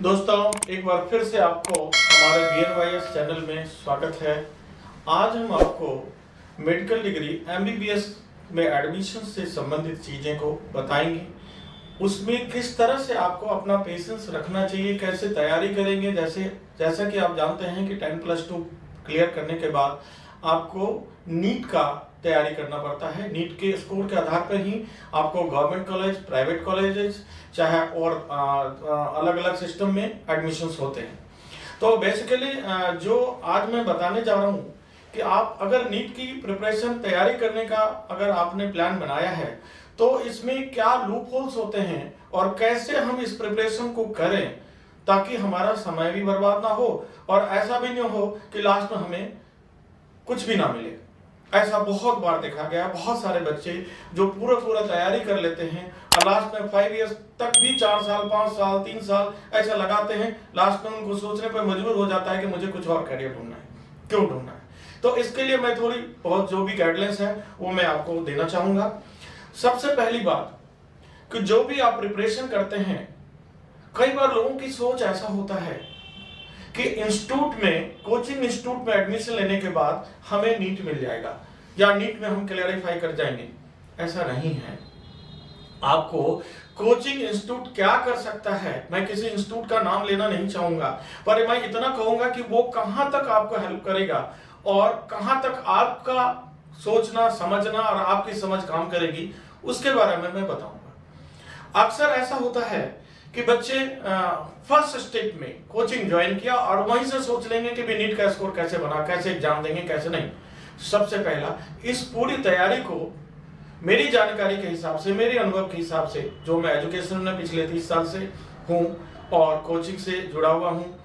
दोस्तों, एक बार फिर से आपको हमारे BNYS चैनल में स्वागत है। आज हम आपको मेडिकल डिग्री MBBS में एडमिशन से संबंधित चीज़ें को बताएंगे। उसमें किस तरह से आपको अपना पेशेंस रखना चाहिए, कैसे तैयारी करेंगे। जैसा कि आप जानते हैं कि 10+2 क्लियर करने के बाद आपको नीट का तैयारी करना पड़ता है। नीट के स्कोर के आधार पर ही आपको गवर्नमेंट कॉलेज, प्राइवेट कॉलेजेस, चाहे और अलग अलग सिस्टम में एडमिशन्स होते हैं। तो बेसिकली जो आज मैं बताने जा रहा हूँ कि आप अगर नीट की प्रिपरेशन तैयारी करने का अगर आपने प्लान बनाया है तो इसमें क्या लूप होल्स होते हैं और कैसे हम इस प्रिपरेशन को करें ताकि हमारा समय भी बर्बाद ना हो और ऐसा भी नहीं हो कि लास्ट में हमें कुछ भी ना मिले। ऐसा बहुत बार देखा गया। बहुत सारे बच्चे जो पूरा तैयारी कर लेते हैं और लास्ट में 5 इयर्स तक भी 4 साल, 5 साल, 3 साल ऐसा लगाते हैं। लास्ट में उनको सोचने पर मजबूर हो जाता है कि मुझे कुछ और करियर ढूंढना है, क्यों ढूंढना है। तो इसके लिए मैं थोड़ी बहुत जो भी गाइडलाइंस है वो मैं आपको देना चाहूंगा। सबसे पहली बात कि जो भी आप प्रिपरेशन करते हैं, कई बार लोगों की सोच ऐसा होता है कि इंस्टीट्यूट में, कोचिंग इंस्टीट्यूट में एडमिशन लेने के बाद हमें नीट मिल जाएगा या नीट में हम क्लैरिफाई कर जाएंगे। ऐसा नहीं है। आपको कोचिंग इंस्टीट्यूट क्या कर सकता है, मैं किसी इंस्टीट्यूट का नाम लेना नहीं चाहूंगा, पर मैं इतना कहूंगा कि वो कहां तक आपको हेल्प करेगा और कहां तक आपका सोचना, समझना और आपकी समझ काम करेगी, उसके बारे में मैं बताऊंगा। अक्सर ऐसा होता है कि बच्चे फर्स्ट स्टेप में कोचिंग ज्वाइन किया और वहीं से सोच लेंगे कि नीट का स्कोर कैसे बना, कैसे एग्जाम देंगे, कैसे नहीं। सबसे पहला, इस पूरी तैयारी को मेरी जानकारी के हिसाब से, मेरे अनुभव के हिसाब से, जो मैं एजुकेशन में पिछले 30 साल से हूँ और कोचिंग से जुड़ा हुआ हूँ,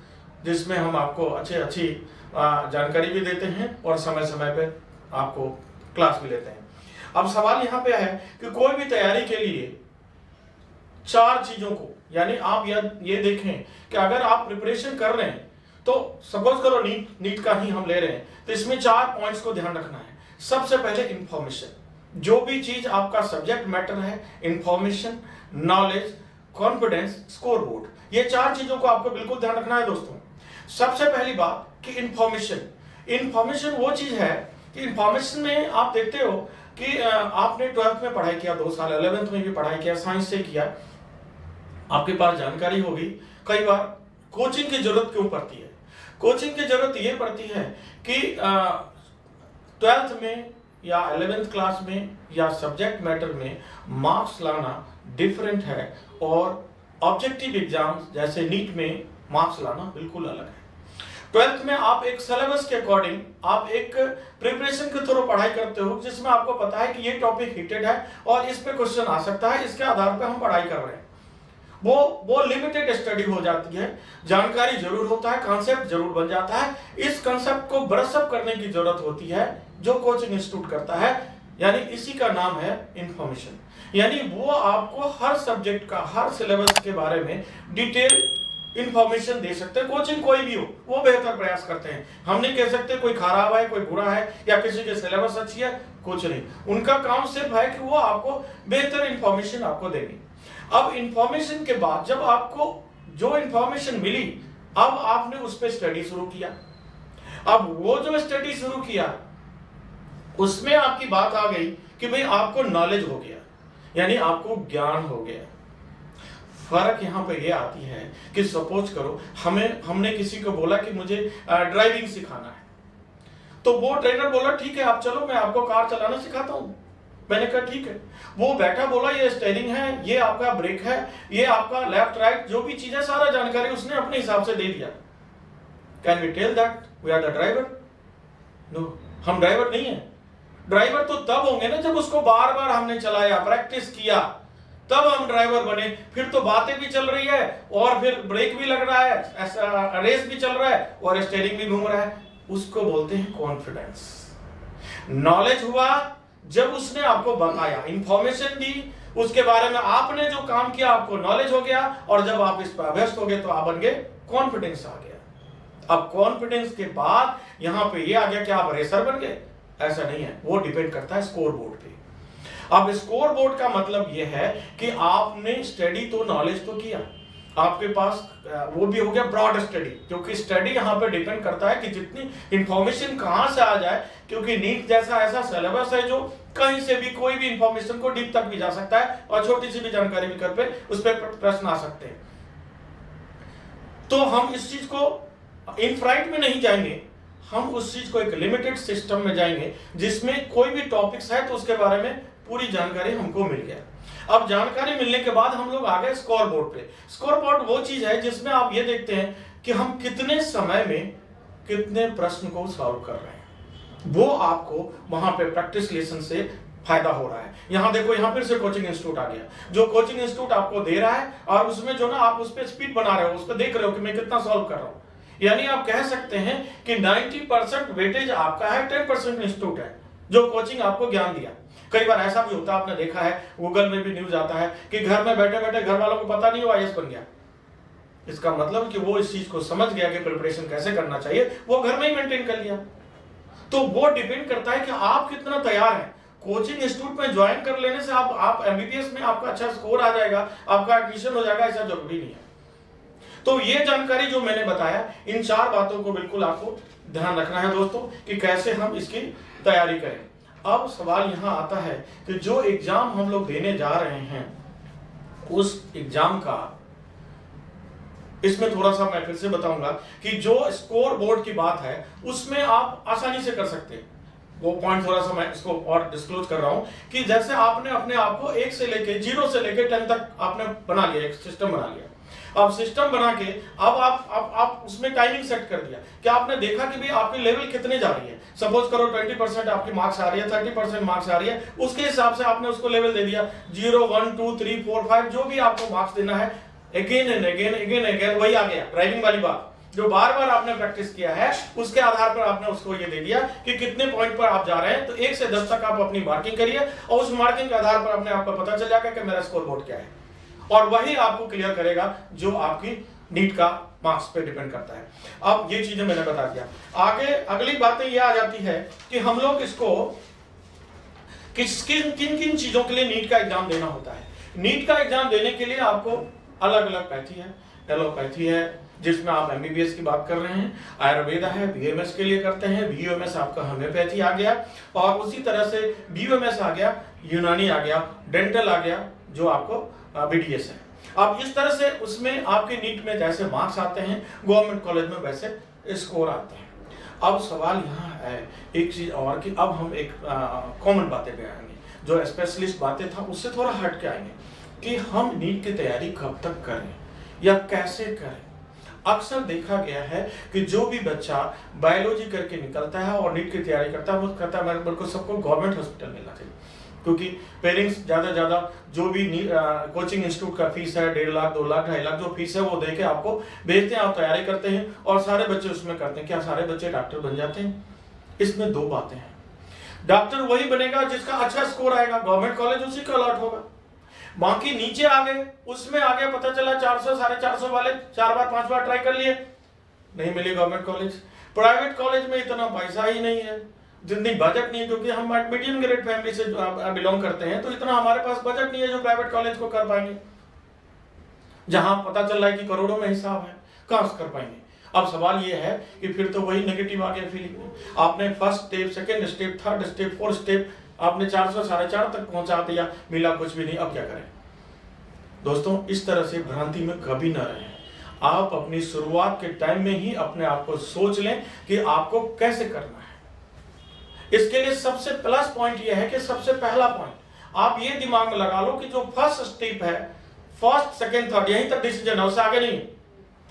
जिसमें हम आपको अच्छी जानकारी भी देते हैं और समय समय पे आपको क्लास भी लेते हैं। अब सवाल यहाँ पे है कि कोई भी तैयारी के लिए 4 चीजों को, यानी आप ये देखें कि अगर आप प्रिपरेशन कर रहे हैं तो सपोज करो नीट का ही हम ले रहे हैं, तो इसमें 4 पॉइंट्स को ध्यान रखना है। सबसे पहले इंफॉर्मेशन, जो भी चीज आपका सब्जेक्ट मैटर है, information, knowledge, confidence, score board, ये 4 चीजों को आपको बिल्कुल ध्यान रखना है दोस्तों। सबसे पहली बात कि इंफॉर्मेशन वो चीज है कि इंफॉर्मेशन में आप देखते हो कि आपने 12th में पढ़ाई किया, 2 साल 11th में भी पढ़ाई किया, साइंस से किया, आपके पास जानकारी होगी। कई बार कोचिंग की जरूरत क्यों पड़ती है? कोचिंग की जरूरत यह पड़ती है कि 12th में या 11th क्लास में या सब्जेक्ट मैटर में मार्क्स लाना डिफरेंट है और ऑब्जेक्टिव एग्जाम जैसे नीट में मार्क्स लाना बिल्कुल अलग है। 12th में आप एक सिलेबस के अकॉर्डिंग आप एक प्रिपरेशन के थ्रू पढ़ाई करते हो, जिसमें आपको पता है कि ये टॉपिक हिटेड है और इस पे क्वेश्चन आ सकता है, इसके आधार पे हम पढ़ाई कर रहे हैं। वो लिमिटेड स्टडी हो जाती है। जानकारी जरूर होता है, कॉन्सेप्ट जरूर बन जाता है। इस कॉन्सेप्ट को ब्रशअप करने की जरूरत होती है जो कोचिंग इंस्टीट्यूट करता है, यानी इसी का नाम है इंफॉर्मेशन। यानी वो आपको हर सब्जेक्ट का, हर सिलेबस के बारे में डिटेल इंफॉर्मेशन दे सकते हैं। कोचिंग कोई भी हो, वो बेहतर प्रयास करते हैं। हम नहीं कह सकते कोई खराब है, कोई बुरा है या किसी की सिलेबस अच्छी है, कुछ नहीं। उनका काम सिर्फ है कि वो आपको बेहतर इंफॉर्मेशन आपको देंगे। अब इंफॉर्मेशन के बाद जब आपको जो इंफॉर्मेशन मिली, अब आपने उस पर स्टडी शुरू किया। अब वो जो स्टडी शुरू किया उसमें आपकी बात आ गई कि भाई आपको नॉलेज हो गया, यानी आपको ज्ञान हो गया। फर्क यहां पे ये आती है कि सपोज करो हमने किसी को बोला कि मुझे ड्राइविंग सिखाना है, तो वो ट्रेनर बोला ठीक है आप चलो, मैं आपको कार चलाना सिखाता हूं। मैंने कहा ठीक है। वो बैठा बोला ये स्टीयरिंग है, ये आपका ब्रेक है, ये आपका लेफ्ट राइट, जो भी चीजें, सारा जानकारी उसने अपने हिसाब से दे दिया। Can we tell that we are the driver? No, हम ड्राइवर नहीं है। ड्राइवर तो तब होंगे ना जब उसको बार बार हमने चलाया, प्रैक्टिस किया, तब हम ड्राइवर बने। फिर तो बातें भी चल रही है और फिर ब्रेक भी लग रहा है, रेस भी चल रहा है और स्टीयरिंग भी घूम रहा है, उसको बोलते हैं कॉन्फिडेंस। नॉलेज हुआ जब उसने आपको बताया, इंफॉर्मेशन दी, उसके बारे में आपने जो काम किया, आपको नॉलेज हो गया और जब आप इस पर अभ्यस्त हो गए तो आप बन गए, कॉन्फिडेंस आ गया। अब कॉन्फिडेंस के बाद यहां पे ये आ गया कि आप रेसर बन गए, ऐसा नहीं है। वो डिपेंड करता है स्कोर बोर्ड पे। अब स्कोर बोर्ड का मतलब यह है कि आपने स्टडी तो, नॉलेज तो किया, आपके पास वो भी हो गया ब्रॉड स्टडी, क्योंकि स्टडी यहाँ पे डिपेंड करता है कि जितनी इंफॉर्मेशन कहाँ से आ जाए, क्योंकि नीट जैसा ऐसा सिलेबस है जो कहीं से भी कोई भी इंफॉर्मेशन को डीप तक भी जा सकता है और छोटी सी भी जानकारी भी कर पे उस पर प्रश्न आ सकते हैं। तो हम इस चीज को इनफ्राइट में नहीं जाएंगे, हम उस चीज को एक लिमिटेड सिस्टम में जाएंगे जिसमें कोई भी टॉपिक्स है तो उसके बारे में पूरी जानकारी हमको मिल गया। अब जानकारी मिलने के बाद हम लोग आ गए स्कोर बोर्ड पे। स्कोर बोर्ड वो चीज है जिसमें आप ये देखते हैं कि हम कितने समय में कितने प्रश्न को सॉल्व कर रहे हैं, वो आपको वहां पे प्रैक्टिस लेसन से फायदा हो रहा है। यहां देखो, यहां फिर से कोचिंग इंस्टीट्यूट आ गया, जो कोचिंग इंस्टीट्यूट आपको दे रहा है और उसमें जो ना आप उस पर स्पीड बना रहे हो, उस पर देख रहे हो कि मैं कितना सॉल्व कर रहा हूं। यानी आप कह सकते हैं कि 90% वेटेज आपका है, 10% इंस्टीट्यूट है जो कोचिंग आपको ज्ञान दिया। कई बार ऐसा भी होता है, आपने देखा है, गूगल में भी न्यूज आता है कि घर में बैठे बैठे घर वालों को पता नहीं वो आईएएस बन गया। इसका मतलब कि वो इस चीज को समझ गया कि प्रिपरेशन कैसे करना चाहिए, वो घर में ही मेंटेन कर लिया। तो वो डिपेंड करता है कि आप कितना तैयार हैं। कोचिंग इंस्टीट्यूट में ज्वाइन कर लेने से आप एमबीबीएस में आपका अच्छा स्कोर आ जाएगा, आपका एडमिशन हो जाएगा, ऐसा जरूरी नहीं है। तो ये जानकारी जो मैंने बताया, इन 4 बातों को बिल्कुल आपको ध्यान रखना है दोस्तों कि कैसे हम इसकी तैयारी करें। अब सवाल यहाँ आता है कि जो एग्जाम हम लोग देने जा रहे हैं, उस एग्जाम का, इसमें थोड़ा सा मैं फिर से बताऊंगा कि जो स्कोर बोर्ड की बात है उसमें आप आसानी से कर सकते हैं। वो पॉइंट थोड़ा सा मैं इसको और डिस्क्लोज कर रहा हूं कि जैसे आपने अपने आप को 1 से लेके 0 से लेके 10 तक आपने बना लिया, एक सिस्टम बना लिया। अब सिस्टम बना के अब आप उसमें टाइमिंग सेट कर दिया कि आपने देखा कि भाई आपकी लेवल कितने जा रही है। सपोज करो 20% आपकी मार्क्स आ रही है, 30% मार्क्स आ रही है, उसके हिसाब से आपने उसको लेवल दे दिया 0, 1, 2, 3, 4, 5 जो भी आपको मार्क्स देना है। अगेन एंड अगेन वही आ गया, ड्राइविंग वाली बात जो बार बार आपने प्रैक्टिस किया है, उसके आधार पर आपने उसको ये दे दिया कि कितने पॉइंट पर आप जा रहे हैं। तो 1 से 10 तक आप अपनी मार्किंग करिए और उस मार्किंग के आधार पर अपने आपको पता चल जाएगा कि मेरा स्कोर बोर्ड क्या है, और वही आपको क्लियर करेगा जो आपकी नीट का मार्क्स पे डिपेंड करता है। अब ये चीजें मैंने बता दिया। आगे अगली बातें ये आ जाती है कि हम लोग इसको किन किन चीजों के लिए नीट का एग्जाम देना होता है। नीट का एग्जाम देने के लिए आपको अलग अलग पैथी है, एलोपैथी है जिसमें आप एमबीबीएस की बात कर रहे हैं, आयुर्वेदा है, बीएमएस के लिए करते हैं, बीओएमएस आपका होम्योपैथी आ गया, और उसी तरह से बीओएमएस आ गया, यूनानी आ गया, डेंटल आ गया जो आपको बीडीएस है। अब इस तरह से उसमें आपके नीट में जैसे मार्क्स आते हैं, गवर्नमेंट कॉलेज में वैसे स्कोर आते हैं। अब सवाल यहाँ है एक चीज और कि अब हम एक कॉमन बातें पे आएंगे, जो स्पेशलिस्ट बातें था उससे थोड़ा हट के आएंगे कि हम नीट की तैयारी कब तक करें या कैसे करें। अक्सर देखा गया है कि जो भी बच्चा बायोलॉजी करके निकलता है और नीट की तैयारी करता है, वो कहता है मेरे को सबको गवर्नमेंट हॉस्पिटल मिलना चाहिए, क्योंकि पेरेंट्स ज्यादा जो भी कोचिंग इंस्टीट्यूट का फीस है 1.5 लाख 2 लाख 2.5 लाख जो फीस है वो देके आपको भेजते हैं, आप तैयारी करते हैं और सारे बच्चे उसमें करते हैं। क्या सारे बच्चे डॉक्टर बन जाते हैं? इसमें 2 बातें हैं। डॉक्टर वही बनेगा जिसका अच्छा स्कोर आएगा, गवर्नमेंट कॉलेज उसी को अलॉट होगा। बाकी नीचे आ गए, उसमें आ गया, पता चला 400 450 वाले 4 बार 5 बार ट्राई कर लिए, नहीं मिली गवर्नमेंट कॉलेज। प्राइवेट कॉलेज में इतना पैसा ही नहीं है, जितनी बजट नहीं है, क्योंकि हम मीडियम ग्रेड फैमिली से बिलोंग करते हैं, तो इतना हमारे पास बजट नहीं है जो प्राइवेट कॉलेज को कर पाएंगे। जहां पता चल रहा है कि करोड़ों में हिसाब है, कहां से कर पाएंगे। अब सवाल ये है कि फिर तो वही नेगेटिव आ गया फीलिंग में। आपने first step, second step, third step, fourth step आपने 400 450 तक पहुंचा दिया, मिला कुछ भी नहीं, अब क्या करें। दोस्तों इस तरह से भ्रांति में कभी ना रहें। आप अपनी शुरुआत के टाइम में ही अपने आप को सोच लें कि आपको कैसे करना है। इसके लिए सबसे प्लस पॉइंट यह है कि सबसे पहला पॉइंट आप ये दिमाग में लगा लो कि जो फर्स्ट स्टेप है, फर्स्ट सेकेंड थर्ड यहीं तक डिसीजन है, उससे आगे नहीं।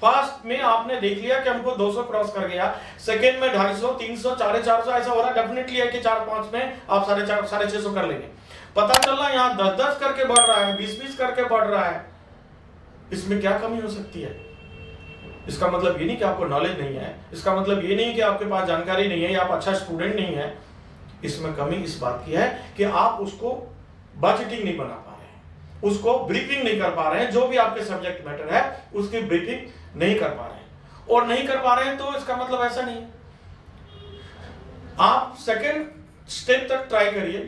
फर्स्ट में आपने देख लिया कि हमको 200 क्रॉस कर गया, सेकेंड में 250, 300, 450 ऐसा हो रहा है, डेफिनेटली है कि 4-5 में आप 450, 650 कर लेंगे। पता चल रहा है यहाँ 10-10 करके बढ़ रहा है, 20-20 करके बढ़ रहा है, इसमें क्या कमी हो सकती है? इसका मतलब ये नहीं कि आपको नॉलेज नहीं है, इसका मतलब ये नहीं कि आपके पास जानकारी नहीं है या आप अच्छा स्टूडेंट नहीं है। इसमें कमी इस बात की है कि आप उसको बजटिंग नहीं बना पा रहे हैं, उसको ब्रीफिंग नहीं कर पा रहे हैं, जो भी आपके सब्जेक्ट मैटर है उसकी ब्रीफिंग नहीं कर पा रहे हैं। और नहीं कर पा रहे हैं तो इसका मतलब ऐसा नहीं है। आप सेकेंड स्टेप तक ट्राई करिए,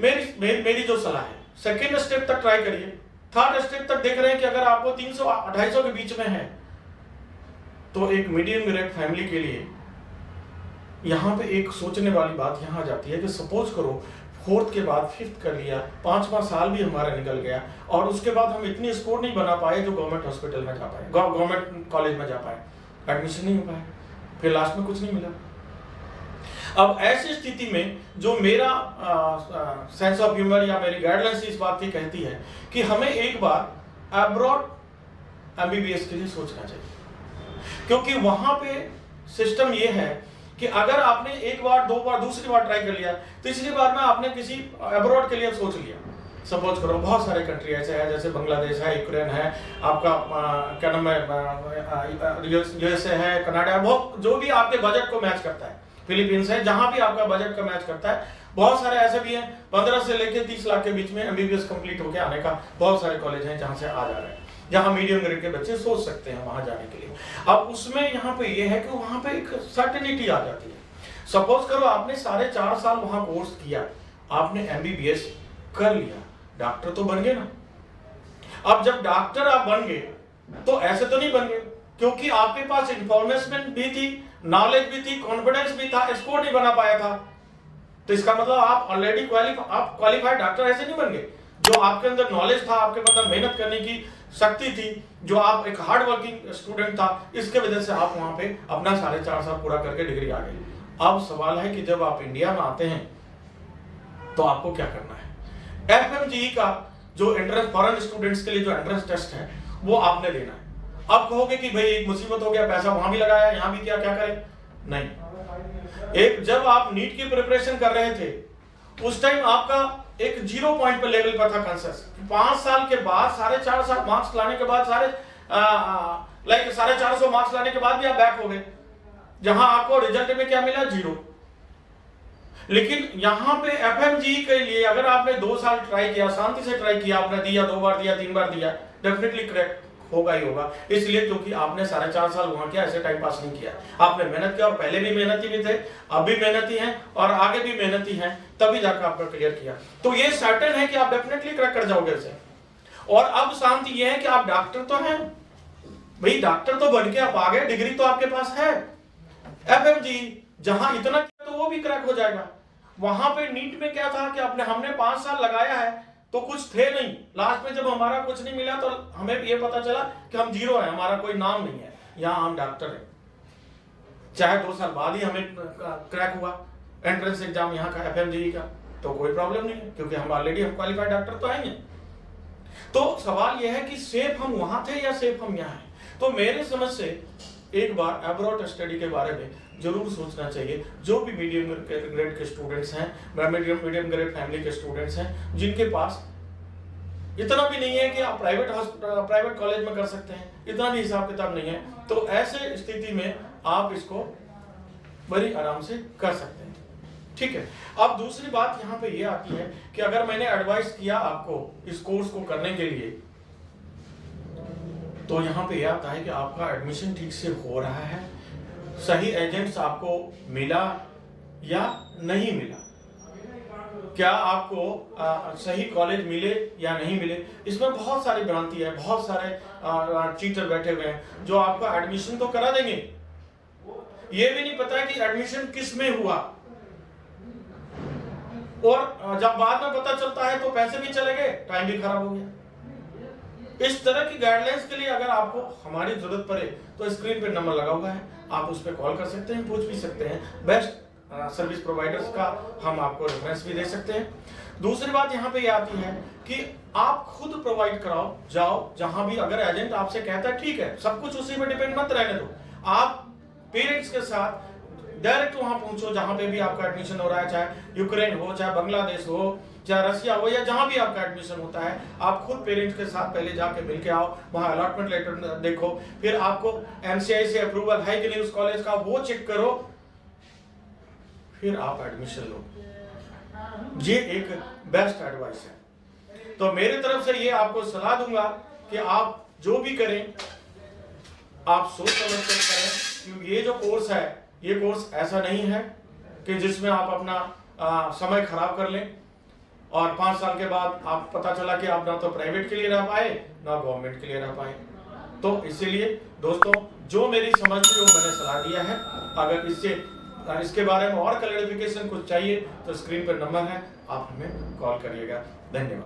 मेरी जो सलाह है, सेकेंड स्टेप तक ट्राई करिए, थर्ड स्टेप तक देख रहे हैं कि अगर आपको 300-250 के बीच में है तो एक मीडियम ग्रेड फैमिली के लिए यहाँ पे एक सोचने वाली बात यहाँ आ जाती है कि सपोज करो फोर्थ के बाद फिफ्थ कर लिया, 5वां साल भी हमारा निकल गया और उसके बाद हम इतनी स्कोर नहीं बना पाए जो गवर्नमेंट हॉस्पिटल में जा पाए, गवर्नमेंट कॉलेज में जा पाए, एडमिशन नहीं हो पाए, फिर लास्ट में कुछ नहीं मिला। अब ऐसी स्थिति में जो मेरा सेंस ऑफ ह्यूमर या मेरी गाइडलाइंस इस बात की कहती है कि हमें एक बार अब्रॉड एमबीबीएस के लिए सोचना चाहिए, क्योंकि वहां पे सिस्टम ये है कि अगर आपने एक बार, दो बार, दूसरी बार ट्राई कर लिया, तीसरी बार में आपने किसी अब्रॉड के लिए सोच लिया, सपोज करो बहुत सारे कंट्री ऐसे है जैसे बांग्लादेश है, यूक्रेन है, आपका क्या नाम है, यूएसए है, कनाडा है, बहुत जो भी आपके बजट को मैच करता है, फिलीपींस है, जहां भी आपका बजट का मैच करता है। बहुत सारे ऐसे भी हैं 15 से लेकर 30 लाख के बीच में एमबीबीएस कंप्लीट होकर आने का बहुत सारे कॉलेज हैं जहां से आ जा रहे हैं, जहां मीडियम ग्रेड के बच्चे सोच सकते हैं वहां जाने के लिए। अब उसमें यहाँ पे ये है कि वहां पे एक सर्टेनिटी आ जाती है। सपोज करो आपने 4.5 साल वहां कोर्स किया, आपने एमबीबीएस कर लिया, डॉक्टर तो बन गए ना। अब जब डॉक्टर आप बन गए तो ऐसे तो नहीं बन गए, क्योंकि आपके पास इंफॉर्मेशन भी थी, नॉलेज भी थी, कॉन्फिडेंस भी था, स्कोर नहीं बना पाया था, तो इसका मतलब आप ऑलरेडी आप क्वालिफाइड डॉक्टर ऐसे नहीं बन गए। जो आपके अंदर नॉलेज था, आपके अंदर मेहनत करने की शक्ति थी, जो आप एक हार्ड वर्किंग स्टूडेंट था, इसके वजह से आप वहां पे अपना 4.5 साल पूरा करके डिग्री आ गई। अब सवाल है कि जब आप इंडिया में आते हैं तो आपको क्या करना है। एफएमजीई का जो एंट्रेंस, फॉरेन स्टूडेंट्स के लिए जो एंट्रेंस टेस्ट है वो आपने देना है। आप कहोगे कि भाई एक मुसीबत हो गया, पैसा वहां भी लगाया, यहां भी किया, क्या करें? नहीं। एक जब आप नीट की प्रिपरेशन कर रहे थे उस टाइम आपका एक 0 पॉइंट पर लेवल पर था कंसेस। 5 साल के बाद 450 मार्क्स लाने के बाद 450 मार्क्स लाने के बाद भी आप बैक हो गए, जहां आपको रिजल्ट में क्या मिला? 0। लेकिन यहां पे एफएमजीई के लिए अगर आपने 2 साल ट्राई किया, शांति से ट्राई किया, आपने दिया, 2 बार दिया, 3 बार दिया, डेफिनेटली क्रैक होगा ही होगा। इसलिए क्योंकि आपने 4.5 साल वहां किया, ऐसे टाइम पास नहीं किया, आपने मेहनत किया, और पहले भी मेहनती भी थे, अब भी मेहनती हैं और आगे भी मेहनती हैं, तभी जाकर आपने क्लियर किया। तो ये सर्टेन है कि आप डेफिनेटली क्रैक कर जाओगे इसे। और अब शांति ये है कि आप डॉक्टर तो हैं भाई, डॉक्टर तो बन के आप आ गए, डिग्री तो आपके पास है। एफएमजीई जहां इतना किया तो वो भी क्रैक हो जाएगा। वहां पे नीट में क्या था कि हमने 5 साल लगाया है तो कुछ थे नहीं, लास्ट में जब हमारा कुछ नहीं मिला तो हमें ये पता चला कि हम 0 है, हमारा कोई नाम नहीं है, यहां हम डॉक्टर हैं। चाहे 2 साल बाद ही हमें क्रैक हुआ एंट्रेंस एग्जाम यहाँ का एफएमजीई का, तो कोई प्रॉब्लम नहीं है, क्योंकि हम ऑलरेडी हम क्वालिफाइड डॉक्टर तो आएंगे। तो सवाल यह है कि सेफ हम वहां थे या सेफ हम यहाँ हैं। तो मेरे समझ से एक बार अब्रॉड स्टडी के बारे में जरूर सोचना चाहिए। जो भी मीडियम ग्रेड के स्टूडेंट्स हैं, मीडियम ग्रेड फैमिली के स्टूडेंट्स हैं, जिनके पास इतना भी नहीं है कि आप प्राइवेट कॉलेज में कर सकते हैं, इतना भी हिसाब किताब नहीं है, तो ऐसे स्थिति में आप इसको बड़ी आराम से कर सकते हैं। ठीक है। अब दूसरी बात यहाँ पे ये आती है कि अगर मैंने एडवाइस किया आपको इस कोर्स को करने के लिए, तो यहाँ पे यह आता है कि आपका एडमिशन ठीक से हो रहा है, सही एजेंट्स आपको मिला या नहीं मिला, क्या आपको सही कॉलेज मिले या नहीं मिले। इसमें बहुत सारी भ्रांति है, बहुत सारे चीटर बैठे हुए हैं जो आपका एडमिशन तो करा देंगे, ये भी नहीं पता है कि एडमिशन किस में हुआ, और जब बाद में पता चलता है तो पैसे भी चले गए, टाइम भी खराब हो गया। इस तरह की गाइडलाइंस के लिए अगर आपको हमारी जरूरत पड़े तो स्क्रीन पे नंबर लगा हुआ है, आप उस पर कॉल कर सकते हैं, पूछ भी सकते हैं। बेस्ट सर्विस प्रोवाइडर्स का हम आपको रेफरेंस भी दे सकते हैं। दूसरी बात यहाँ पे ये आती है कि आप खुद प्रोवाइड कराओ, जाओ जहां भी, अगर एजेंट आपसे कहता है ठीक है, सब कुछ उसी पे डिपेंड मत रहने दो, आप पेरेंट्स के साथ डायरेक्ट वहां पहुंचो जहां पे भी आपका एडमिशन हो रहा है, चाहे यूक्रेन हो, चाहे बांग्लादेश हो, चाहे रसिया हो, या जहां भी आपका एडमिशन होता है, आप खुद पेरेंट्स के साथ पहले जाके मिलके आओ, वहां अलॉटमेंट लेटर देखो, फिर आपको एमसीआई से अप्रूवल है कि नहीं उस कॉलेज का वो चेक करो, फिर आप एडमिशन लो। ये एक बेस्ट एडवाइस है। तो मेरी तरफ से ये आपको सलाह दूंगा कि आप जो भी करें आप सोच समझ कर करें, क्योंकि ये जो कोर्स है, ये कोर्स ऐसा नहीं है कि जिसमें आप अपना समय खराब कर लें। और 5 साल के बाद आप पता चला कि आप ना तो प्राइवेट के लिए रह पाए ना गवर्नमेंट के लिए रह पाए। तो इसीलिए दोस्तों, जो मेरी समझ थी वो मैंने सलाह दिया है। अगर इसके बारे में और क्लैरिफिकेशन कुछ चाहिए तो स्क्रीन पर नंबर है, आप हमें कॉल करिएगा। धन्यवाद।